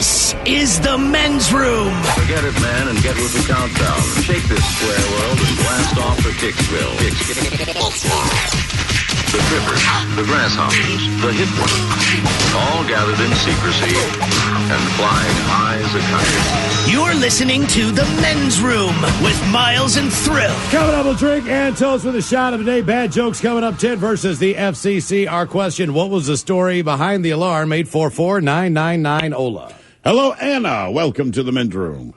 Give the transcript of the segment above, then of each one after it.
This is the men's room. Forget it, man, and get with the countdown. Shake this square world and blast off for Kicksville. The trippers, the grasshoppers, the hip ones, all gathered in secrecy and flying high as a kite. You're listening to the men's room with Miles and Thrill. Coming up, we'll drink and toast with a shot of the day. Bad jokes coming up. 10 versus the FCC. Our question: what was the story behind the alarm? 844-999-OLA. Hello, Anna. Welcome to the men's room.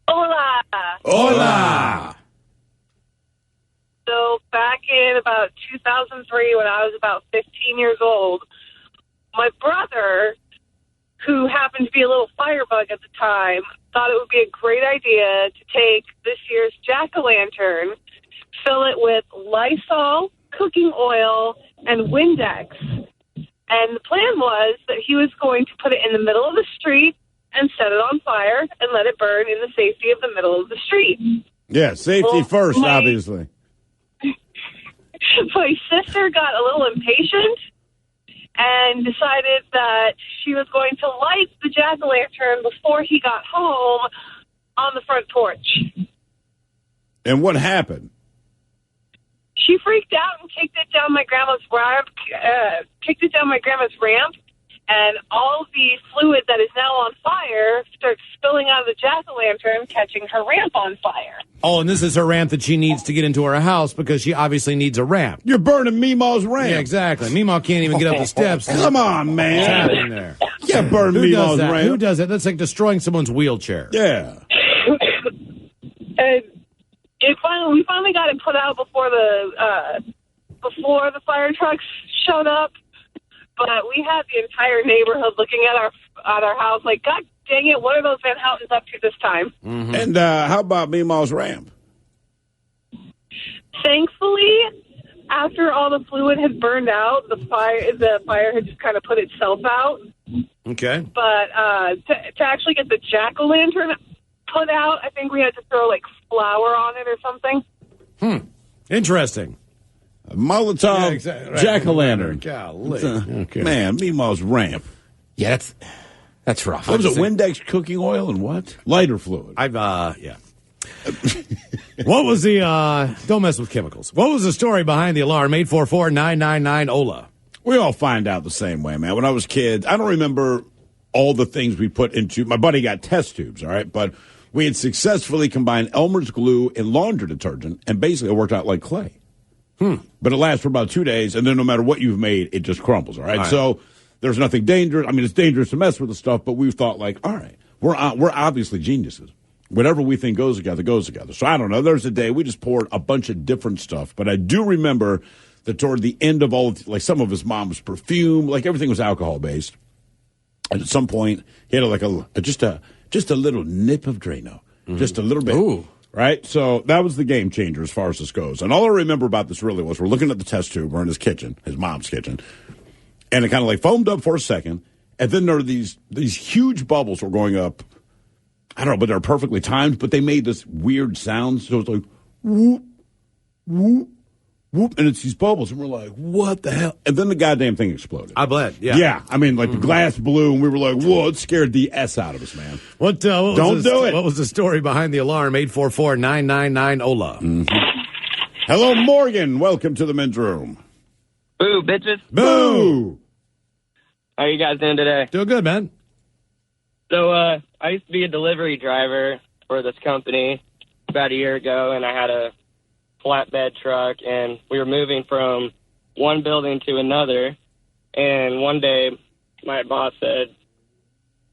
Hola. Hola. So back in about 2003, when I was about 15 years old, my brother, who happened to be a little firebug at the time, thought it would be a great idea to take this year's jack-o'-lantern, fill it with Lysol, cooking oil, and Windex. And the plan was that he was going to put it in the middle of the street and set it on fire and let it burn in the safety of the middle of the street. Yeah, safety first, obviously. My sister got a little impatient and decided that she was going to light the jack-o'-lantern before he got home on the front porch. And what happened? She freaked out and kicked it down my grandma's ramp, and all the fluid that is now on fire starts spilling out of the jack-o'-lantern, catching her ramp on fire. Oh, and this is her ramp that she needs to get into her house because she obviously needs a ramp. You're burning Meemaw's ramp. Yeah, exactly. Meemaw can't even get up the steps. Come on, man. What's happening there? Yeah, burn Who does Meemaw's that? ramp. Who does it? That's like destroying someone's wheelchair. Yeah. And we finally got it put out before the fire trucks showed up. But we had the entire neighborhood looking at our house like, God dang it, what are those Van Houtens up to this time? Mm-hmm. And how about Meemaw's ramp? Thankfully, after all the fluid had burned out, the fire had just kind of put itself out. Okay. But to actually get the jack-o'-lantern put out, I think we had to throw, like, flour on it or something. Interesting. Molotov exactly. jack-o'-lantern. Golly. Okay. Man, Meemaw's ramp. Yeah, that's rough. What was it, Windex, cooking oil, and what? Lighter fluid. Yeah. What was the, don't mess with chemicals. What was the story behind the alarm? 844-999-OLA. We all find out the same way, man. When I was kids, I don't remember all the things we put into, my buddy got test tubes, all right? But we had successfully combined Elmer's glue and laundry detergent, and basically it worked out like clay. But it lasts for about 2 days, and then no matter what you've made, it just crumbles, all right? So there's nothing dangerous. I mean, it's dangerous to mess with the stuff, but we've thought, like, all right, we're obviously geniuses. Whatever we think goes together, goes together. So I don't know. There's a day we just poured a bunch of different stuff, but I do remember that toward the end of all of, like, some of his mom's perfume, like, everything was alcohol-based. And at some point, he had, like, just a little nip of Drano, just a little bit. Ooh. Right? So that was the game changer as far as this goes. And all I remember about this really was we're looking at the test tube. We're in his kitchen, his mom's kitchen. And it kind of like foamed up for a second. And then there are these huge bubbles were going up. I don't know, but they're perfectly timed. But they made this weird sound. So it's like, whoop, whoop, whoop. And it's these bubbles. And we're like, what the hell? And then the goddamn thing exploded. I bled, yeah. Yeah. I mean, like the glass blew. And we were like, whoa, it scared the S out of us, man. What Don't do it. What was the story behind the alarm? 844-999-OLA. Hello, Morgan. Welcome to the men's room. Boo, bitches. Boo! How you guys doing today? Doing good, man. So, I used to be a delivery driver for this company about a year ago, and I had a flatbed truck, and we were moving from one building to another. And one day, my boss said,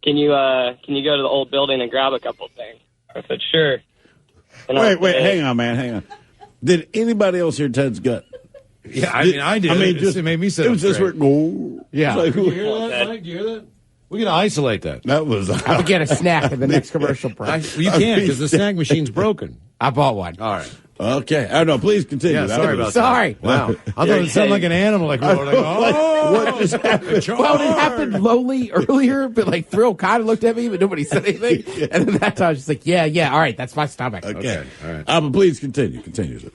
can you go to the old building and grab a couple things? I said, sure. And Wait, hang on, man, hang on. Did anybody else hear Ted's gut? Yeah, I did. I mean, it made me sit it was up just straight. Yeah. Like, do you hear that, Mike? Do you hear that? We got to isolate that. That was... I'll get a snack in the next commercial break. You can't because the snack machine's broken. I bought one. All right. Okay. I don't know. Please continue. Yeah, sorry about that. Sorry. Wow. I thought it sounded like an animal. Like, oh, what just happened? Well, it happened lowly earlier, but like Thrill kind of looked at me, but nobody said anything. And then that time I was just like, yeah, all right, that's my stomach. Okay. All right. But please continue. Continue.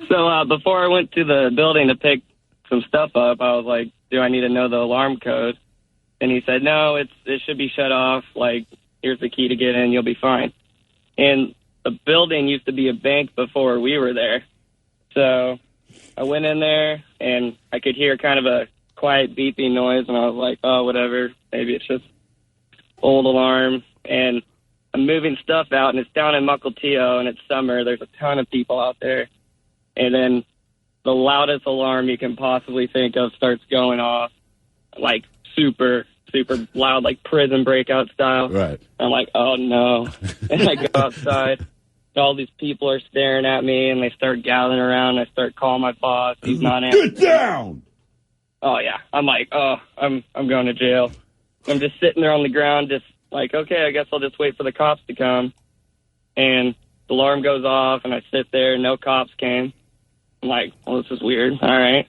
So before I went to the building to pick some stuff up, I was like, do I need to know the alarm code? And he said, no, it should be shut off. Like, here's the key to get in. You'll be fine. And the building used to be a bank before we were there. So I went in there, and I could hear kind of a quiet beeping noise, and I was like, oh, whatever. Maybe it's just old alarm. And I'm moving stuff out, and it's down in Mukilteo, and it's summer. There's a ton of people out there. And then the loudest alarm you can possibly think of starts going off, like super, super loud, like prison breakout style. Right. I'm like, oh, no. And I go outside. All these people are staring at me, and they start gathering around. I start calling my boss. He's not answering. Get down! Oh, yeah. I'm like, oh, I'm going to jail. I'm just sitting there on the ground, just like, okay, I guess I'll just wait for the cops to come. And the alarm goes off, and I sit there. No cops came. I'm like, well, this is weird. All right.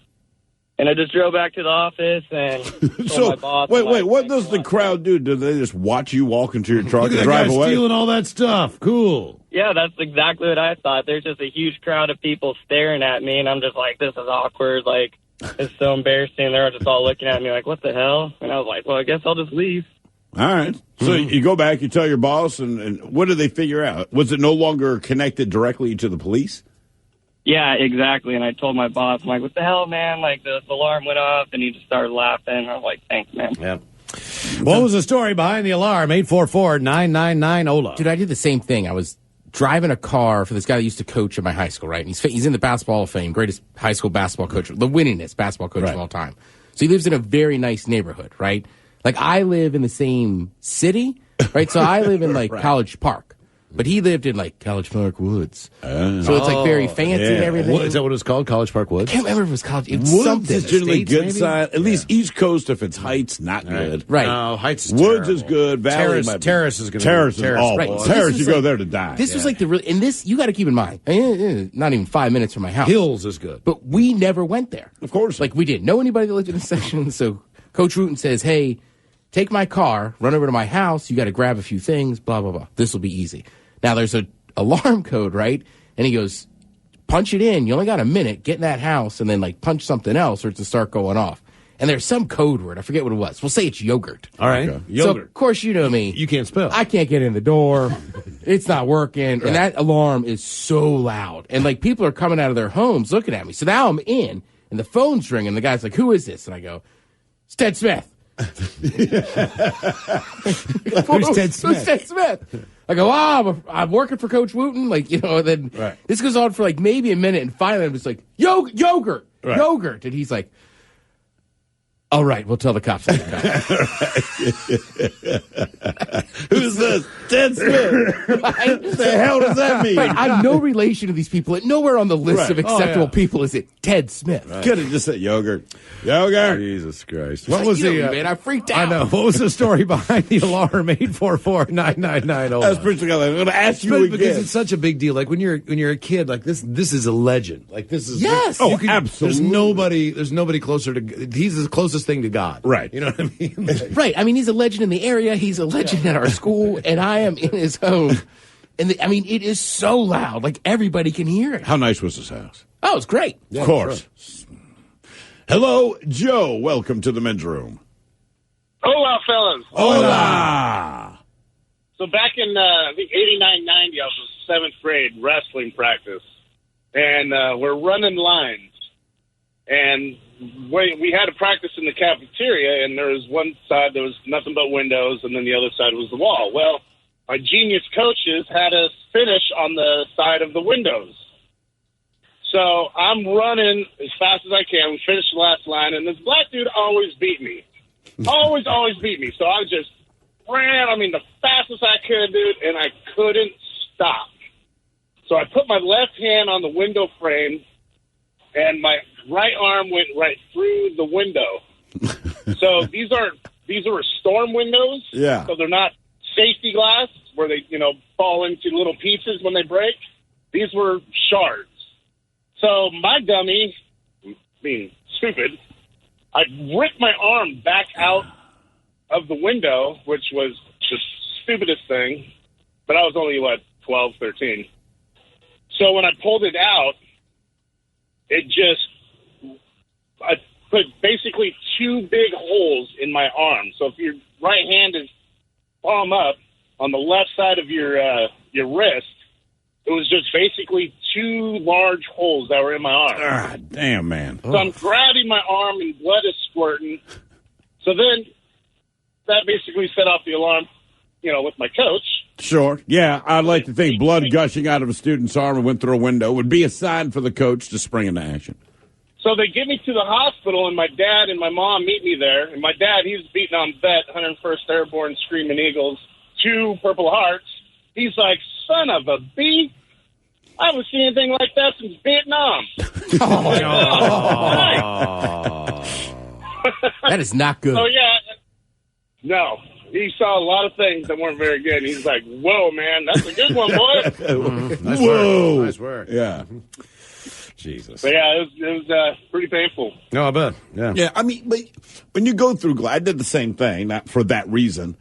And I just drove back to the office and told my boss. Wait, what does the crowd do? Do they just watch you walk into your truck Look at and that drive guy away? stealing all that stuff. Cool. Yeah, that's exactly what I thought. There's just a huge crowd of people staring at me, and I'm just like, this is awkward. Like, it's so embarrassing. They're just all looking at me like, what the hell? And I was like, well, I guess I'll just leave. All right. So you go back, you tell your boss, and what did they figure out? Was it no longer connected directly to the police? Yeah, exactly. And I told my boss, I'm like, what the hell, man? Like, the alarm went off, and he just started laughing. I was like, thanks, man. Yeah. What was the story behind the alarm? 844-999-OLA. Dude, I did the same thing. I was driving a car for this guy that used to coach at my high school, right? And he's in the Basketball Hall of Fame, greatest high school basketball coach, the winningest basketball coach of all time. So he lives in a very nice neighborhood, right? Like, I live in the same city, right? So I live in, like, College Park. But he lived in, like, College Park Woods. So it's, like, very fancy and everything. Is that what it's called? College Park Woods? I can't remember if it was College. It was Woods something. is generally Estates, good maybe? side. At least East Coast, if it's Heights, not good. Right. No, Heights is Woods terrible. is good. Valley might be. Terrace is going to Terrace be is awful. Right. So Terrace, this you was go like- there to die. This was like the real, and this, you got to keep in mind, not even 5 minutes from my house. Hills is good. But we never went there. Of course. Like, we didn't know anybody that lived in the section. So Coach Wooten says, hey, take my car, run over to my house. You got to grab a few things, blah, blah, blah. This will be easy. Now, there's a alarm code, right? And he goes, punch it in. You only got a minute. Get in that house and then, like, punch something else or to start going off. And there's some code word. I forget what it was. We'll say it's yogurt. All right. Okay. So, Yogurt. of course, you know me. You can't spell. I can't get in the door. It's not working. And that alarm is so loud. And, like, people are coming out of their homes looking at me. So now I'm in, and the phone's ringing. The guy's like, who is this? And I go, it's Ted Smith. Who's Ted Smith? Who's Ted Smith? I go, I'm working for Coach Wooten. Like, you know, and then this goes on for, like, maybe a minute. And finally, I'm just like, yogurt. And he's like, all right, we'll tell the cops. Who's this? Ted Smith. Right? What the hell does that mean? Right, I'm no relation to these people. Nowhere on the list of acceptable people is it Ted Smith. Could have just said yogurt. Yogurt. Jesus Christ. What What was the... man? I freaked out. I know. What was the story behind the alarm? 844-999-OLA. That's pretty good. I'm going to ask you Because again. it's such a big deal. Like when you're a kid, like this is a legend. Like this is Yes. you Oh, absolutely. There's nobody closer to. He's the closest thing to God. Right. You know what I mean? Like, Right. I mean, he's a legend in the area. He's a legend at our school, and I am in his home. And I mean, it is so loud. Like, everybody can hear it. How nice was this house? Oh, it's great. Of course. Hello, Joe. Welcome to the men's room. Hola, fellas. Hola. So back in, I think, 89, 90, I was in 7th grade wrestling practice. And we're running lines. And we had a practice in the cafeteria, and there was one side there was nothing but windows, and then the other side was the wall. Well, my genius coaches had us finish on the side of the windows. So I'm running as fast as I can. We finished the last line, and this black dude always beat me. Always beat me. So I just ran, the fastest I could, dude, and I couldn't stop. So I put my left hand on the window frame, and my right arm went right through the window. So these are storm windows. Yeah. So they're not safety glass where they, fall into little pieces when they break. These were shards. So my dummy, being stupid, I ripped my arm back out of the window, which was the stupidest thing. But I was only, 12, 13. So when I pulled it out, it just, put basically two big holes in my arm. So if your right hand is palm up on the left side of your wrist, it was just basically two large holes that were in my arm. Ah, damn, man. So I'm grabbing my arm and blood is squirting. So then that basically set off the alarm, with my coach. Sure. Yeah, I'd like to think blood gushing out of a student's arm and went through a window would be a sign for the coach to spring into action. So they get me to the hospital, and my dad and my mom meet me there. And my dad, he was a Vietnam vet, 101st Airborne, Screaming Eagles, 2 Purple Hearts. He's like, son of a B, I haven't seen anything like that since Vietnam. That is not good. Oh, yeah. No. He saw a lot of things that weren't very good. He's like, whoa, man, that's a good one, boy. Nice Whoa. work. Nice work. Yeah. Jesus. But, yeah, it was pretty painful. No, I bet. Yeah. Yeah, I mean, but when you go through, I did the same thing, not for that reason,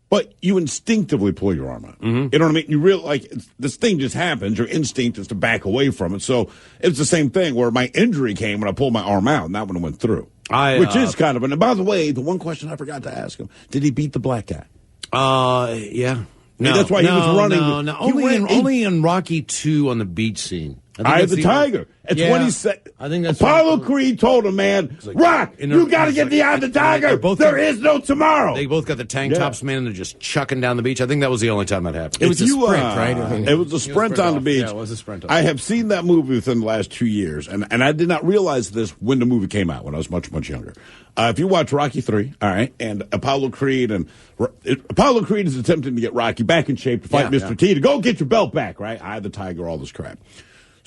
but you instinctively pull your arm out. Mm-hmm. You know what I mean? You really, this thing just happens. Your instinct is to back away from it. So it's the same thing where my injury came when I pulled my arm out, and that one went through. Which is kind of, and by the way, the one question I forgot to ask him, did he beat the black guy? Yeah. No, that's why he was running. No, only in Rocky 2 on the beach scene. Eye of the Tiger. It's when he said, I think that's Apollo Creed told him, man, Rock, you got to get the Eye of the Tiger. There is no tomorrow. They both got the tank tops, man, and they're just chucking down the beach. I think that was the only time that happened. It was a sprint, right? It was a sprint on the beach. Yeah, it was a sprint. I have seen that movie within the last 2 years, and I did not realize this when the movie came out, when I was much, much younger. If you watch Rocky 3, all right, and Apollo Creed is attempting to get Rocky back in shape to fight Mr. T to go get your belt back, right? Eye of the Tiger, all this crap.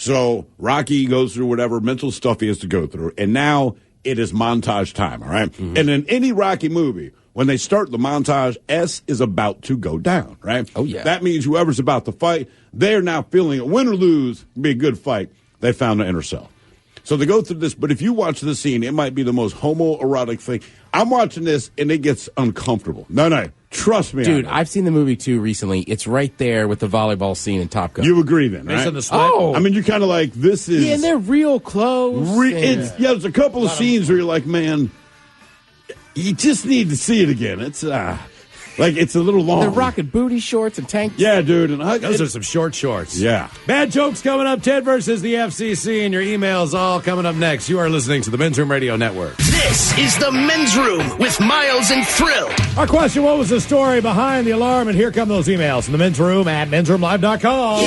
So Rocky goes through whatever mental stuff he has to go through, and now it is montage time, all right? Mm-hmm. And in any Rocky movie, when they start the montage, S is about to go down, right? Oh, yeah. That means whoever's about to fight, they're now feeling it. Win or lose, be a good fight. They found the inner self. So they go through this, but if you watch this scene, it might be the most homoerotic thing. I'm watching this, and it gets uncomfortable. No, trust me. Dude, I've seen the movie, too, recently. It's right there with the volleyball scene in Top Gun. You agree, then, right? Oh! I mean, you're kind of like, this is... Yeah, and they're real close. There's a couple of scenes where you're like, man, you just need to see it again. It's... it's a little long. They're rocking booty shorts and tanks. Yeah, dude. And those are some short shorts. Yeah. Bad jokes coming up. Ted versus the FCC and your emails all coming up next. You are listening to the Men's Room Radio Network. This is the Men's Room with Miles and Thrill. Our question, what was the story behind the alarm? And here come those emails from the Men's Room at mensroomlive.com.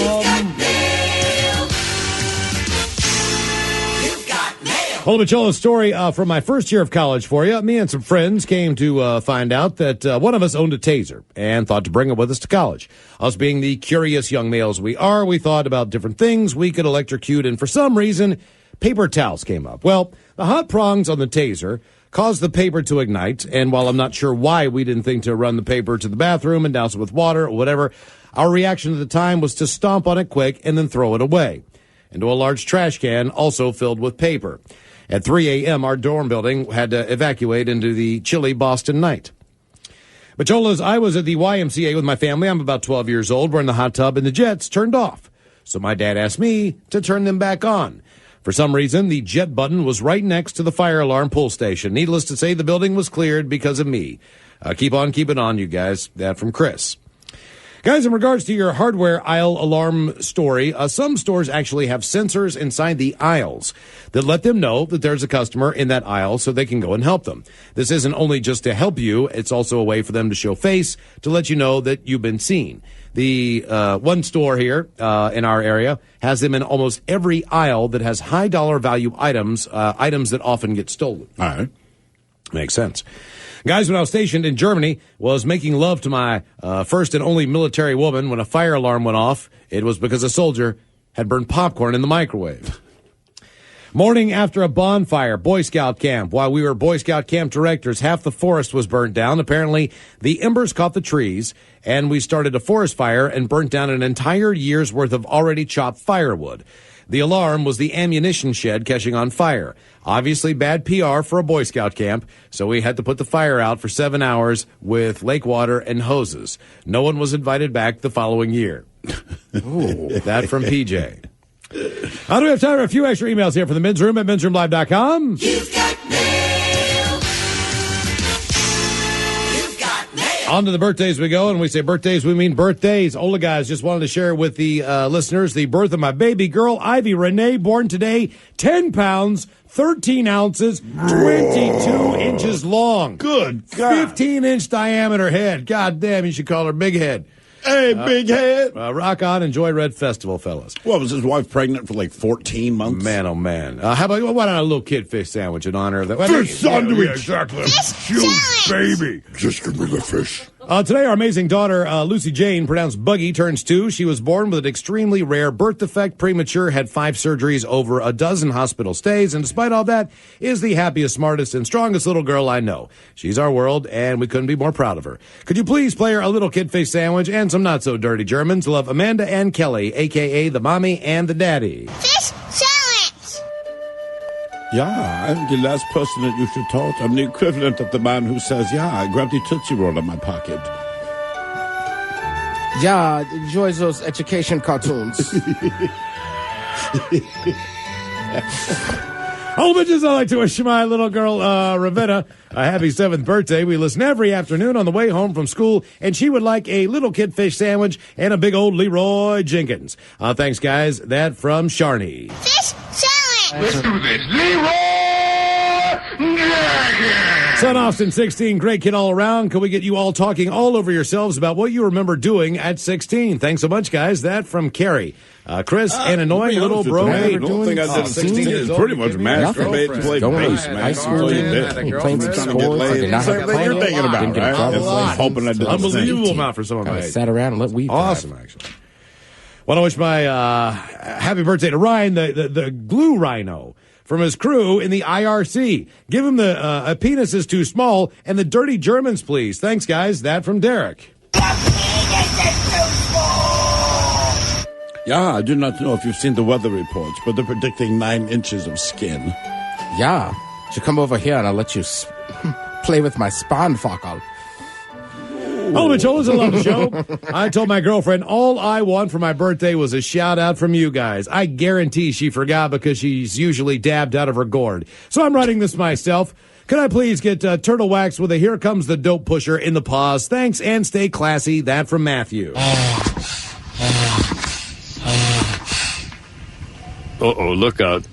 Well, let me tell a story from my first year of college for you. Me and some friends came to find out that one of us owned a taser and thought to bring it with us to college. Us being the curious young males we are, we thought about different things we could electrocute, and for some reason, paper towels came up. Well, the hot prongs on the taser caused the paper to ignite, and while I'm not sure why we didn't think to run the paper to the bathroom and douse it with water or whatever, our reaction at the time was to stomp on it quick and then throw it away into a large trash can also filled with paper. At 3 a.m., our dorm building had to evacuate into the chilly Boston night. Macholas, I was at the YMCA with my family. I'm about 12 years old. We're in the hot tub, and the jets turned off. So my dad asked me to turn them back on. For some reason, the jet button was right next to the fire alarm pull station. Needless to say, the building was cleared because of me. Keep on keeping on, you guys. That from Chris. Guys, in regards to your hardware aisle alarm story, some stores actually have sensors inside the aisles that let them know that there's a customer in that aisle so they can go and help them. This isn't only just to help you, it's also a way for them to show face to let you know that you've been seen. The one store here in our area has them in almost every aisle that has high dollar value items that often get stolen. All right. Makes sense. Guys, when I was stationed in Germany, was making love to my first and only military woman when a fire alarm went off. It was because a soldier had burned popcorn in the microwave. Morning after a bonfire, Boy Scout camp. While we were Boy Scout camp directors, half the forest was burnt down. Apparently, the embers caught the trees, and we started a forest fire and burnt down an entire year's worth of already chopped firewood. The alarm was the ammunition shed catching on fire. Obviously bad PR for a Boy Scout camp, so we had to put the fire out for 7 hours with lake water and hoses. No one was invited back the following year. Ooh, that from PJ. Do we have time for a few extra emails here from the Men's Room at mensroomlive.com? You've got mail. On to the birthdays we go, and we say birthdays, we mean birthdays. Ola guys just wanted to share with the listeners the birth of my baby girl, Ivy Renee, born today, 10 pounds, 13 ounces, 22 inches long. Good God. 15-inch diameter head. God damn, you should call her Big Head. Hey, big head. Rock on, enjoy Red Festival, fellas. What, was his wife pregnant for like 14 months? Man, oh man. How about, why not a little kid fish sandwich in honor of that? Fish sandwich. Yeah, exactly. Fish Baby. Just give me the fish. Today, our amazing daughter, Lucy Jane, pronounced Buggy, turns 2. She was born with an extremely rare birth defect, premature, had 5 surgeries, over a dozen hospital stays, and despite all that, is the happiest, smartest, and strongest little girl I know. She's our world, and we couldn't be more proud of her. Could you please play her a little kid fish sandwich and some not-so-dirty Germans? Love, Amanda and Kelly, a.k.a. the mommy and the daddy. Fish sandwich. Yeah, I'm the last person that you should talk to. I'm the equivalent of the man who says, yeah, I grabbed the Tootsie Roll in my pocket. Yeah, enjoy those education cartoons. Oh, bitches, I'd like to wish my little girl, Ravenna, a happy 7th birthday. We listen every afternoon on the way home from school, and she would like a little kid fish sandwich and a big old Leroy Jenkins. Thanks, guys. That from Sharney. Fish sandwich. Let's do this. Leroy Jenkins! Son Austin, 16, great kid all around. Can we get you all talking all over yourselves about what you remember doing at 16? Thanks so much, guys. That from Carrie. Chris, an annoying little bro. The only thing I did at 16 is pretty much masturbate and play bass, man. High school, playing some sports. I did not have a Everything you're thinking about, Didn't get in trouble. right? Hoping I did the same. Unbelievable amount for someone. I sat around and let weed Awesome, actually. Want to wish my happy birthday to Ryan, the glue rhino, from his crew in the IRC. Give him the a penis is too small and the dirty Germans, please. Thanks, guys. That from Derek. Yeah, I do not know if you've seen the weather reports, but they're predicting 9 inches of skin. Yeah. You come over here and I'll let you play with my Spanfackel. Oh, Mitch, always a love show. I told my girlfriend all I want for my birthday was a shout out from you guys. I guarantee she forgot because she's usually dabbed out of her gourd. So I'm writing this myself. Could I please get turtle wax with a Here Comes the Dope Pusher in the pause? Thanks and stay classy. That from Matthew. Uh-oh, look out.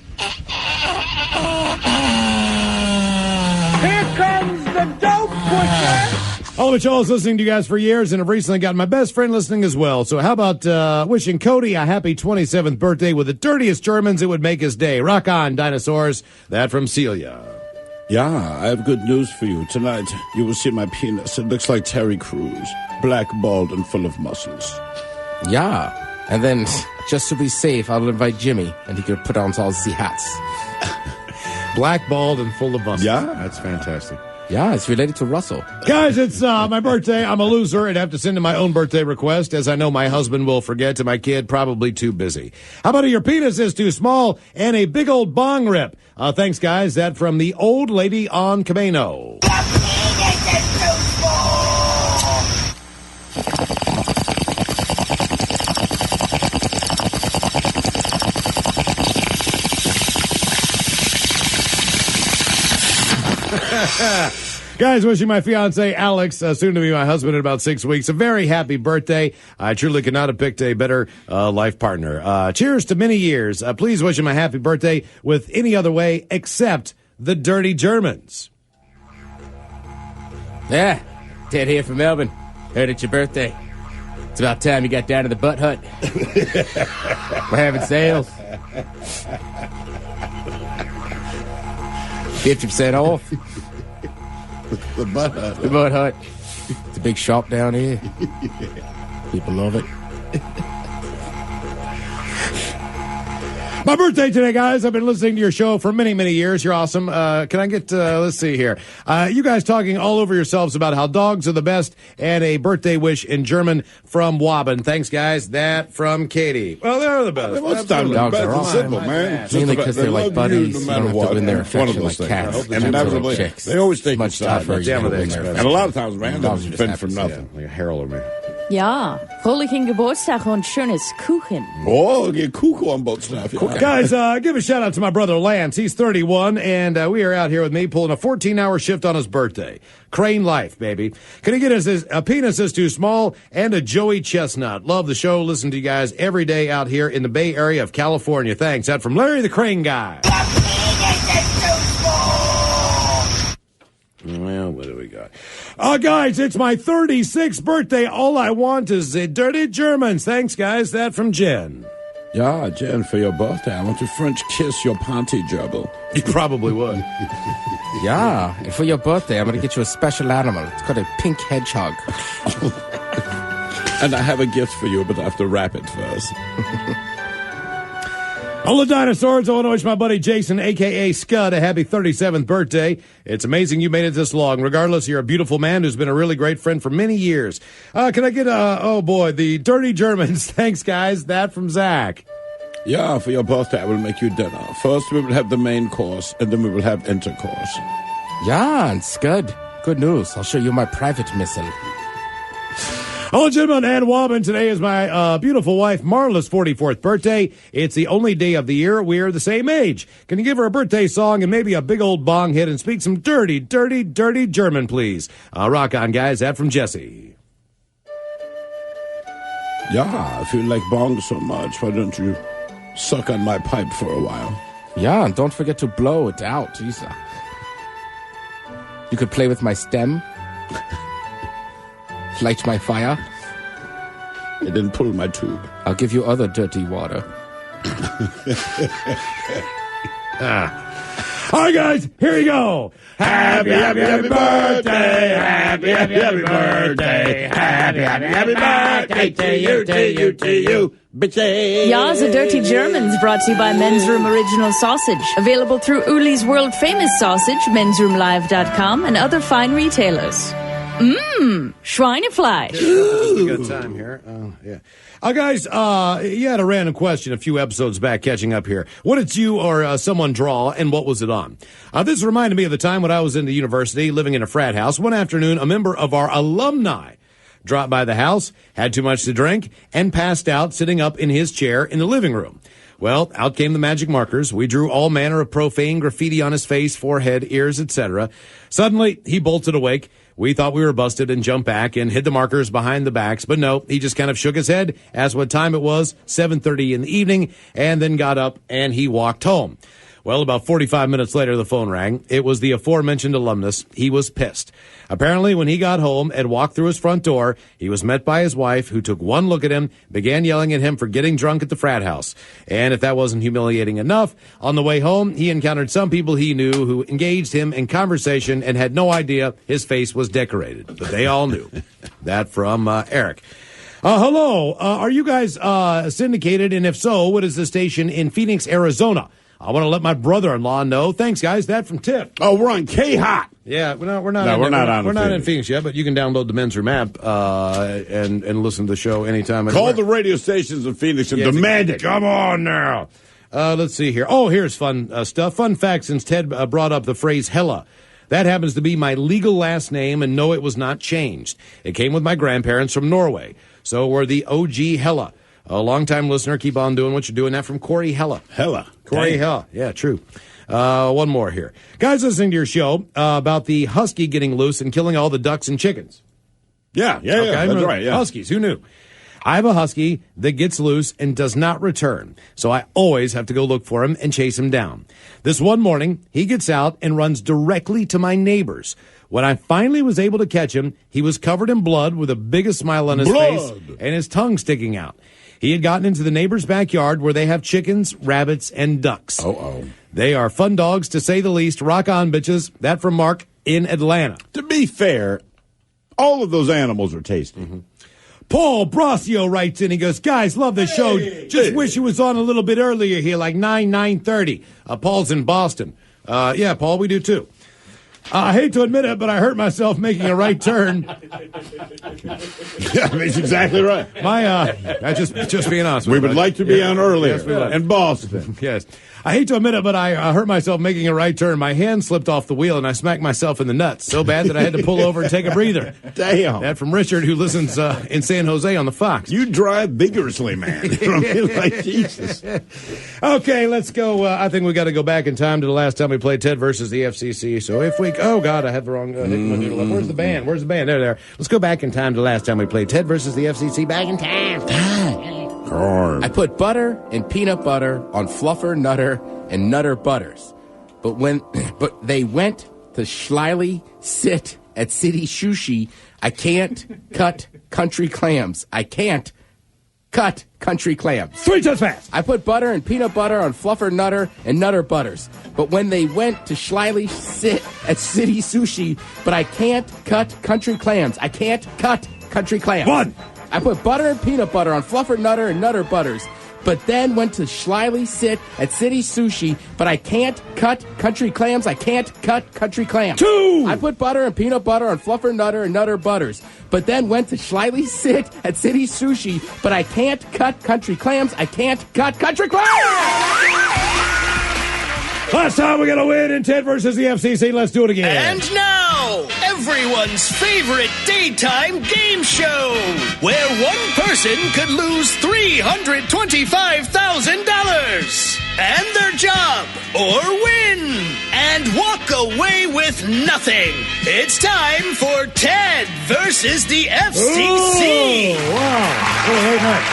Here comes the dope pusher! All of y'all is listening to you guys for years and have recently got my best friend listening as well. So how about wishing Cody a happy 27th birthday with the dirtiest Germans? It would make his day. Rock on, dinosaurs. That from Celia. Yeah, I have good news for you. Tonight, you will see my penis. It looks like Terry Crews. Black, bald, and full of muscles. Yeah. And then, just to be safe, I'll invite Jimmy, and he can put on all the hats. Black, bald, and full of muscles. Yeah? That's fantastic. Yeah, it's related to Russell. Guys, it's my birthday. I'm a loser and have to send in my own birthday request, as I know my husband will forget, and my kid probably too busy. How about your penis is too small and a big old bong rip? Thanks, guys. That from the old lady on Camino. Guys, wishing my fiance Alex, soon to be my husband in about 6 weeks, a very happy birthday. I truly could not have picked a better life partner. Cheers to many years. Please wish him a happy birthday with any other way except the dirty Germans. Yeah, Ted here from Melbourne. Heard it's your birthday. It's about time you got down to the butt hut. We're having sales. 50% off. The butt hut. The butt hut. It's a big shop down here. People love it. My birthday today, guys. I've been listening to your show for many, many years. You're awesome. Can I get, let's see here. You guys talking all over yourselves about how dogs are the best and a birthday wish in German from Waben. Thanks, guys. That from Katie. Well, they're the best. What's done? Dogs Best are and awesome. simple, man. Mainly because they're like buddies. No You matter don't have what. to win their One of affection those like things. cats. And Gentle inevitably, chicks. they always take Much your side. tougher. Damn, you they win their expensive. And a affection. lot of times, man, Dogs they've just been happy for to see nothing. Like a Harold or me. Ja, fröhlichen Geburtstag und schönes Kuchen. Oh, get Kuchen on both stuff. Yeah. Guys, give a shout out to my brother Lance. He's 31, and we are out here with me pulling a 14-hour shift on his birthday. Crane life, baby. Can he get us a penis is too small and a Joey Chestnut? Love the show. Listen to you guys every day out here in the Bay Area of California. Thanks. That from Larry the Crane Guy. Well, what do we got? Guys, it's my 36th birthday. All I want is the dirty Germans. Thanks, guys. That from Jen. Yeah, Jen, for your birthday, I want to French kiss your panty gerbil. You probably would. Yeah, and for your birthday, I'm going to get you a special animal. It's called a pink hedgehog. And I have a gift for you, but I have to wrap it first. All the dinosaurs, I want to wish my buddy Jason, a.k.a. Scud, a happy 37th birthday. It's amazing you made it this long. Regardless, you're a beautiful man who's been a really great friend for many years. Can I get, the dirty Germans? Thanks, guys. That from Zach. Yeah, for your birthday, I will make you dinner. First, we will have the main course, and then we will have intercourse. Yeah, and Scud. Good news. I'll show you my private missile. Hello, gentlemen, and Wobbin. Today is my beautiful wife Marla's 44th birthday. It's the only day of the year we're the same age. Can you give her a birthday song and maybe a big old bong hit and speak some dirty, dirty, dirty German, please? Rock on, guys. That from Jesse. Yeah, I feel like bong so much. Why don't you suck on my pipe for a while? Yeah, and don't forget to blow it out. Jeez. You could play with my stem. Light my fire. And then pull my tube. I'll give you other dirty water. All right, guys, here we go. Happy, happy, happy birthday. Happy, happy, happy birthday. Happy, happy, happy birthday to you, bitchy. Ja, the Dirty Germans, brought to you by Men's Room Original Sausage. Available through Uli's World Famous Sausage, mensroomlive.com, and other fine retailers. Schweinefleisch. We got time here. Yeah. Guys, you had a random question a few episodes back catching up here. What did you or someone draw, and what was it on? This reminded me of the time when I was in the university living in a frat house. One afternoon, a member of our alumni dropped by the house, had too much to drink, and passed out sitting up in his chair in the living room. Well, out came the magic markers. We drew all manner of profane graffiti on his face, forehead, ears, etc. Suddenly, he bolted awake. We thought we were busted and jumped back and hid the markers behind the backs. But no, he just kind of shook his head, asked what time it was, 7:30 in the evening, and then got up and he walked home. Well, about 45 minutes later, the phone rang. It was the aforementioned alumnus. He was pissed. Apparently, when he got home and walked through his front door, he was met by his wife, who took one look at him, began yelling at him for getting drunk at the frat house. And if that wasn't humiliating enough, on the way home, he encountered some people he knew who engaged him in conversation and had no idea his face was decorated. But they all knew. That from Eric. Hello. Are you guys syndicated? And if so, what is the station in Phoenix, Arizona? I want to let my brother-in-law know. Thanks, guys. That from Tip. Oh, we're on K-Hot. Yeah, we're not in Phoenix yet, but you can download the Men's Room app and listen to the show anytime. Call the radio stations in Phoenix and demand it. Come on now. Let's see here. Oh, here's fun stuff. Fun fact, since Ted brought up the phrase hella. That happens to be my legal last name, and no, it was not changed. It came with my grandparents from Norway, so we're the OG hella. A long-time listener, keep on doing what you're doing. That from Corey Hella. Corey Hella. Yeah, true. One more here. Guys listening to your show about the husky getting loose and killing all the ducks and chickens. Yeah, that's right. Yeah. Huskies, who knew? I have a husky that gets loose and does not return, so I always have to go look for him and chase him down. This one morning, he gets out and runs directly to my neighbors. When I finally was able to catch him, he was covered in blood with the biggest smile on his face and his tongue sticking out. He had gotten into the neighbor's backyard where they have chickens, rabbits, and ducks. They are fun dogs, to say the least. Rock on, bitches. That from Mark in Atlanta. To be fair, all of those animals are tasty. Mm-hmm. Paul Brasio writes in. He goes, guys, love the show. Just wish it was on a little bit earlier here, like 9:30. Paul's in Boston. Yeah, Paul, we do too. I hate to admit it, but I hurt myself making a right turn. Yeah, that's exactly right. Just being honest with We you. would like to be on earlier Yes, we would. in Boston. Yes. I hate to admit it, but I hurt myself making a right turn. My hand slipped off the wheel, and I smacked myself in the nuts so bad that I had to pull over and take a breather. Damn. That from Richard, who listens in San Jose on the Fox. You drive vigorously, man. I mean, like, Jesus. Okay, let's go. I think we got to go back in time to the last time we played Ted versus the FCC. So if we... Oh, God, I had the wrong... Where's the band? Where's the band? There. Let's go back in time to the last time we played Ted versus the FCC. Back in time. I put butter and peanut butter on Fluffer, Nutter, and Nutter Butters. But they went to slyly sit at City Sushi. I can't cut country clams. I can't cut country clams. 3 times fast. I put butter and peanut butter on Fluffer, Nutter, and Nutter Butters. But when they went to slyly sit at City Sushi, but I can't cut country clams. I can't cut country clams. 1. I put butter and peanut butter on Fluffer, Nutter, and Nutter Butters, but then went to slyly sit at City Sushi, but I can't cut country clams. I can't cut country clams. 2. I put butter and peanut butter on Fluffer, Nutter, and Nutter Butters, but then went to slyly sit at City Sushi, but I can't cut country clams. I can't cut country clams! Last time we got to win in Ted versus the FCC. Let's do it again. And now, everyone's favorite daytime game show, where one person could lose $325,000 and their job, or win and walk away with nothing. It's time for Ted versus the FCC. Oh, wow. Oh, very nice.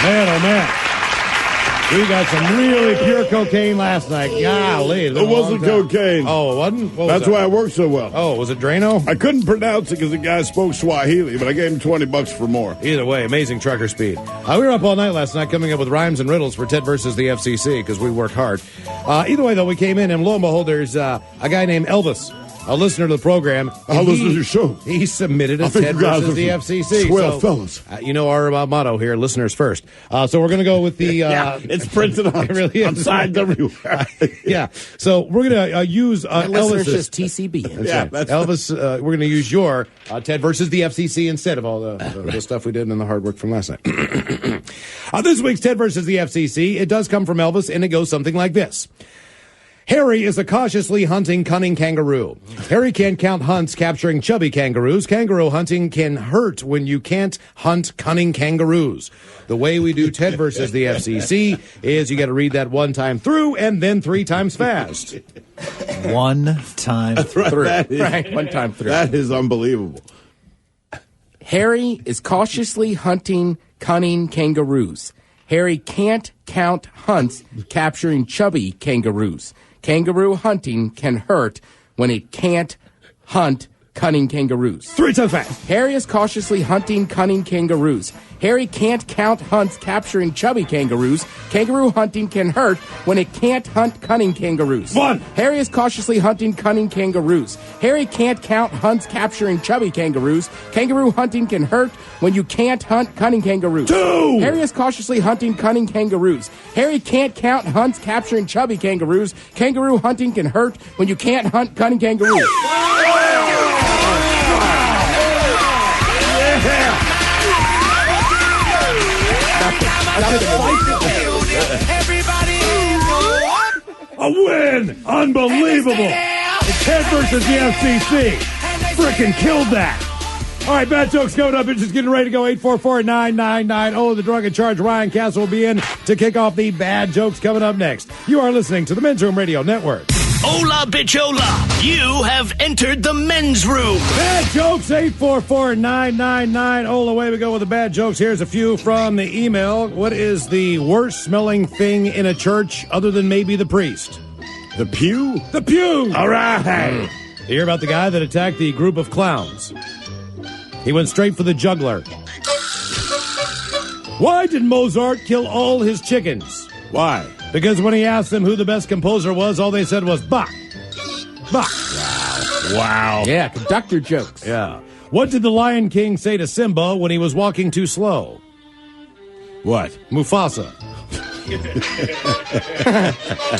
Man, oh, man. We got some really pure cocaine last night. Golly. It wasn't cocaine. Oh, it wasn't? That's why it worked so well. Oh, was it Drano? I couldn't pronounce it because the guy spoke Swahili, but I gave him $20 for more. Either way, amazing trucker speed. We were up all night last night coming up with rhymes and riddles for Ted versus the FCC because we work hard. Either way, though, we came in, and lo and behold, there's a guy named Elvis, a listener to the program. I listen to your show. He submitted a Ted versus the FCC. Swell fellas. You know our motto here, listeners first. So we're going to go with the... yeah, it's printed on, it really is. on signs everywhere. Yeah. So we're going to use Listeners Elvis's... just TCB. That's right. Elvis, we're going to use your Ted versus the FCC instead of all the stuff we did and the hard work from last night. This week's Ted versus the FCC, it does come from Elvis, and it goes something like this. Harry is a cautiously hunting, cunning kangaroo. Harry can count hunts capturing chubby kangaroos. Kangaroo hunting can hurt when you can't hunt cunning kangaroos. The way we do Ted versus the FCC is you got to read that one time through and then 3 times fast. One time through. Right, one time through. That is unbelievable. Harry is cautiously hunting cunning kangaroos. Harry can't count hunts capturing chubby kangaroos. Kangaroo hunting can hurt when it can't hunt cunning kangaroos. 3 times fast. Harry is cautiously hunting cunning kangaroos. Harry can't count hunts capturing chubby kangaroos. Kangaroo hunting can hurt when it can't hunt cunning kangaroos. 1. Harry is cautiously hunting cunning kangaroos. Harry can't count hunts capturing chubby kangaroos. Kangaroo hunting can hurt when you can't hunt cunning kangaroos. 2. Harry is cautiously hunting cunning kangaroos. Harry can't count hunts capturing chubby kangaroos. Kangaroo hunting can hurt when you can't hunt cunning kangaroos. A win! Unbelievable! Ted versus the FCC. Frickin' killed that. All right, bad jokes coming up. It's just getting ready to go. 844-9990. The drunk in charge, Ryan Castle, will be in to kick off the bad jokes coming up next. You are listening to the Men's Room Radio Network. Hola, bichola. You have entered the men's room. Bad jokes, 844-9990. Away we go with the bad jokes. Here's a few from the email. What is the worst smelling thing in a church other than maybe the priest? The pew? The pew! All right. You hear about the guy that attacked the group of clowns? He went straight for the juggler. Why did Mozart kill all his chickens? Why? Because when he asked them who the best composer was, all they said was Bach. Bach. Wow. Yeah, conductor jokes. Yeah. What did the Lion King say to Simba when he was walking too slow? What? Mufasa.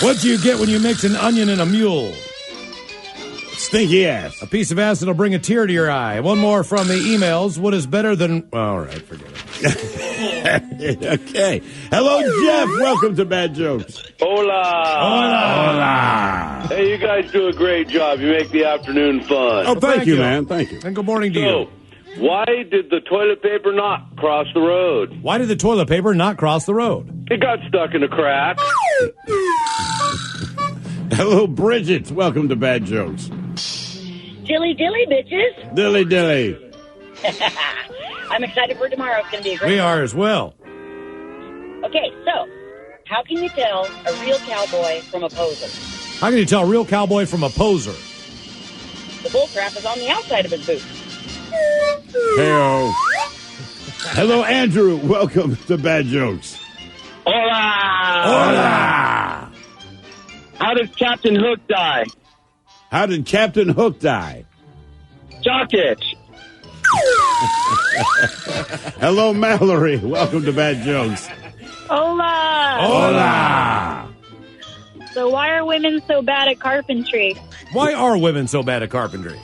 What do you get when you mix an onion and a mule? Stinky ass. A piece of acid will bring a tear to your eye. One more from the emails. What is better than... All right, forget it. Okay. Hello, Jeff. Welcome to Bad Jokes. Hola. Hey, you guys do a great job. You make the afternoon fun. Oh, thank you, man. Thank you. And good morning to you. Why did the toilet paper not cross the road? Why did the toilet paper not cross the road? It got stuck in a crack. Hello, Bridget. Welcome to Bad Jokes. Dilly dilly, bitches. Dilly dilly. I'm excited for tomorrow. It's going to be a great We are as well. Okay, so how can you tell a real cowboy from a poser? How can you tell a real cowboy from a poser? The bullcrap is on the outside of his boot. Hey-o. Hello, Andrew. Welcome to Bad Jokes. Hola. Hola. How does Captain Hook die? How did Captain Hook die? Jock itch. Hello, Mallory. Welcome to Bad Jokes. Hola. Hola. So why are women so bad at carpentry? Why are women so bad at carpentry?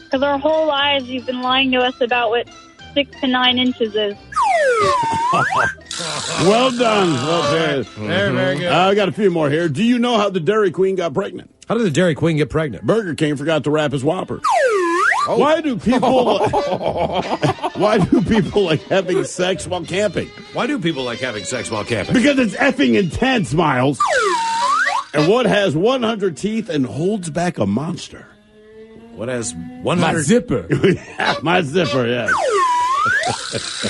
Because our whole lives you've been lying to us about what 6 to 9 inches is. Well done. Okay. Very good. I got a few more here. Do you know how the Dairy Queen got pregnant? How did the Dairy Queen get pregnant? Burger King forgot to wrap his Whopper. Why do people like having sex while camping? Why do people like having sex while camping? Because it's effing intense, Miles. And what has 100 teeth and holds back a monster? What has 100... My zipper. My zipper, yes.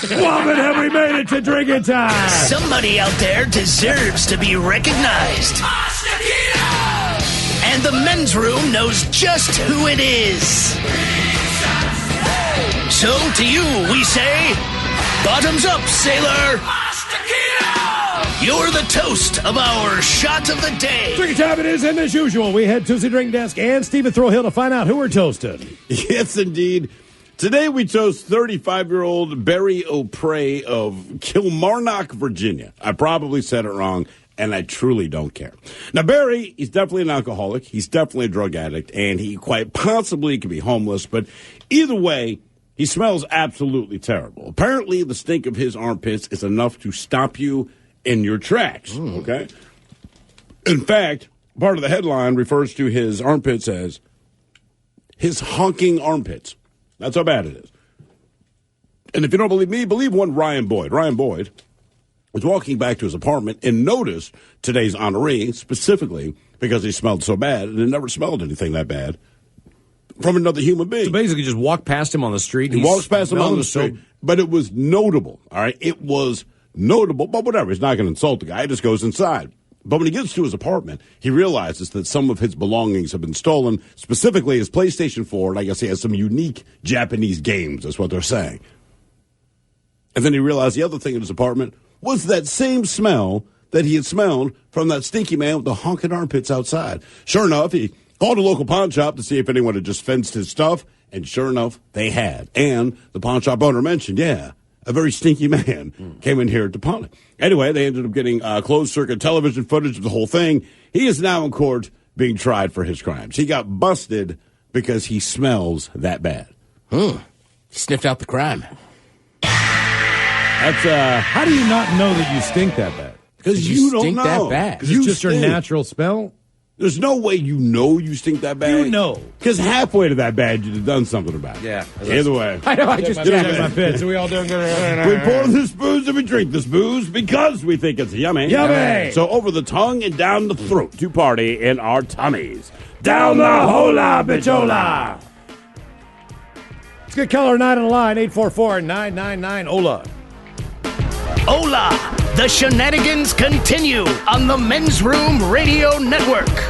Woman, have we made it to drinking time? Somebody out there deserves to be recognized. And the men's room knows just who it is. So to you, we say, bottoms up, sailor. You're the toast of our shot of the day. Drinking time it is, and as usual, we head to the drink desk and Stephen Throwhill to find out who we're toasting. Yes, indeed. Today we toast 35-year-old Barry O'Prey of Kilmarnock, Virginia. I probably said it wrong, and I truly don't care. Now, Barry, he's definitely an alcoholic. He's definitely a drug addict, and he quite possibly could be homeless. But either way, he smells absolutely terrible. Apparently, the stink of his armpits is enough to stop you in your tracks, okay? In fact, part of the headline refers to his armpits as his honking armpits. That's how bad it is. And if you don't believe me, believe one Ryan Boyd. Ryan Boyd was walking back to his apartment and noticed today's honoree, specifically because he smelled so bad, and had never smelled anything that bad from another human being. So basically just walk past him on the street. He walks past him on the street, but it was notable, all right? It was notable, but whatever. He's not going to insult the guy. He just goes inside. But when he gets to his apartment, he realizes that some of his belongings have been stolen, specifically his PlayStation 4, and I guess he has some unique Japanese games, that's what they're saying. And then he realized the other thing in his apartment was that same smell that he had smelled from that stinky man with the honking armpits outside. Sure enough, he called a local pawn shop to see if anyone had just fenced his stuff, and sure enough, they had. And the pawn shop owner mentioned, a very stinky man came in here to pawn it. Anyway, they ended up getting closed-circuit television footage of the whole thing. He is now in court being tried for his crimes. He got busted because he smells that bad. Sniffed out the crime. That's How do you not know that you stink that bad? because you don't stink know. that bad. Because it's just your natural smell? There's no way you know you stink that bad. You know. Because halfway to that bad, you'd have done something about it. Yeah. Either way. I know, I just checked my pits. Are we all doing good? We pour this booze and we drink this booze because we think it's yummy. Yummy! So over the tongue and down the throat to party in our tummies. Down the hola, bichola! Let's get caller 9 on the line, 844-999-OLA. Hola! The shenanigans continue on the Men's Room Radio Network.